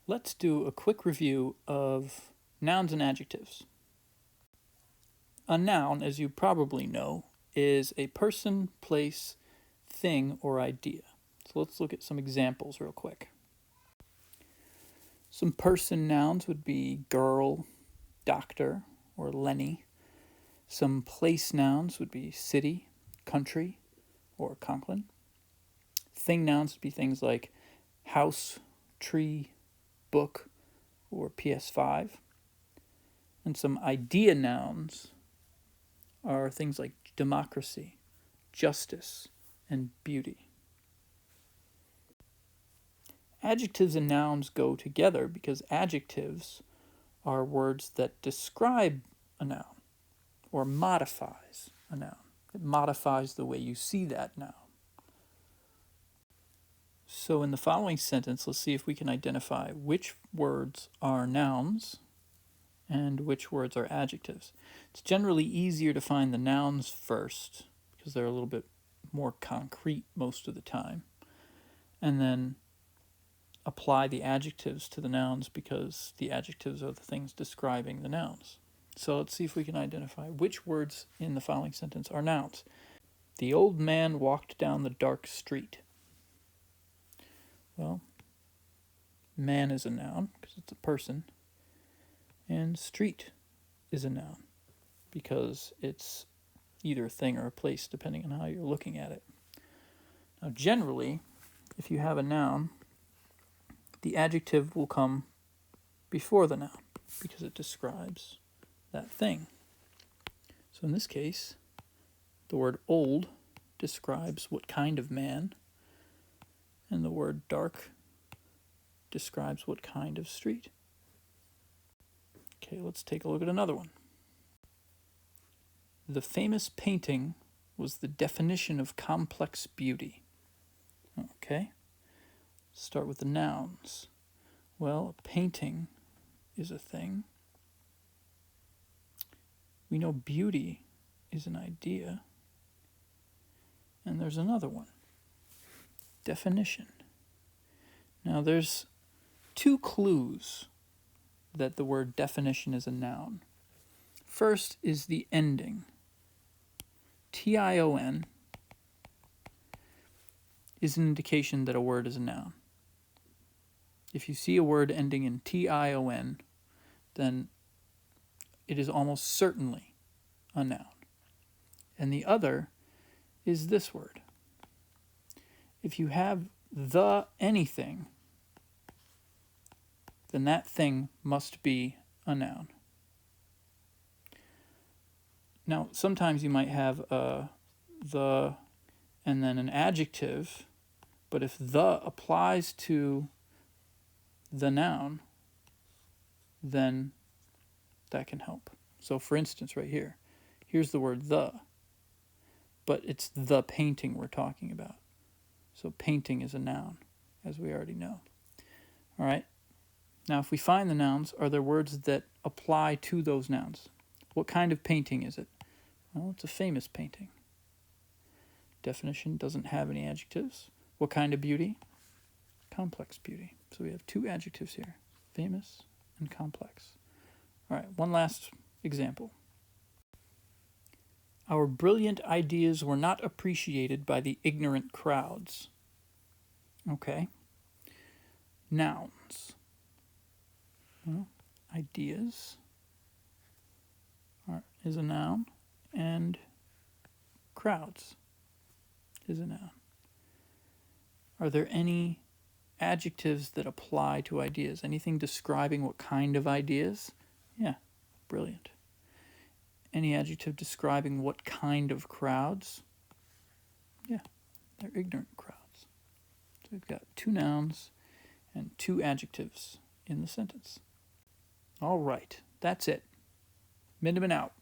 Let's do a quick review of nouns and adjectives. A noun, as you probably know, is a person, place, thing, or idea. So let's look at some examples real quick. Some person nouns would be girl, doctor, or Lenny. Some place nouns would be city, country, or Conklin. Thing nouns would be things like house, tree, book, or PS5. And some idea nouns are things like democracy, justice, and beauty. Adjectives and nouns go together because adjectives are words that describe a noun or modifies a noun. It modifies the way you see that noun. So in the following sentence, let's see if we can identify which words are nouns and which words are adjectives. It's generally easier to find the nouns first because they're a little bit more concrete most of the time, and then apply the adjectives to the nouns because the adjectives are the things describing the nouns. So let's see if we can identify which words in the following sentence are nouns. The old man walked down the dark street. Well, man is a noun because it's a person, and street is a noun because it's either a thing or a place depending on how you're looking at it. Now generally, if you have a noun, the adjective will come before the noun because it describes that thing. So in this case, the word old describes what kind of man, and the word dark describes what kind of street. Okay, let's take a look at another one. The famous painting was the definition of complex beauty. Okay, start with the nouns. Well, a painting is a thing. We know beauty is an idea. And there's another one. Definition. Now there's two clues that the word definition is a noun. First is the ending. T-I-O-N is an indication that a word is a noun. If you see a word ending in T-I-O-N, then it is almost certainly a noun. And the other is this word. If you have the anything, then that thing must be a noun. Now, sometimes you might have the and then an adjective, but if the applies to the noun, then that can help. So for instance, right here, here's the word the, but it's the painting we're talking about. So painting is a noun, as we already know. All right. Now, if we find the nouns, are there words that apply to those nouns? What kind of painting is it? Well, it's a famous painting. Definition doesn't have any adjectives. What kind of beauty? Complex beauty. So we have two adjectives here, famous and complex. All right, one last example. Our brilliant ideas were not appreciated by the ignorant crowds. Okay. Nouns. Well, ideas is a noun, and crowds is a noun. Are there any adjectives that apply to ideas? Anything describing what kind of ideas? Yeah, brilliant. Any adjective describing what kind of crowds? Yeah, they're ignorant crowds. So we've got two nouns and two adjectives in the sentence. All right, that's it. Mindeman out.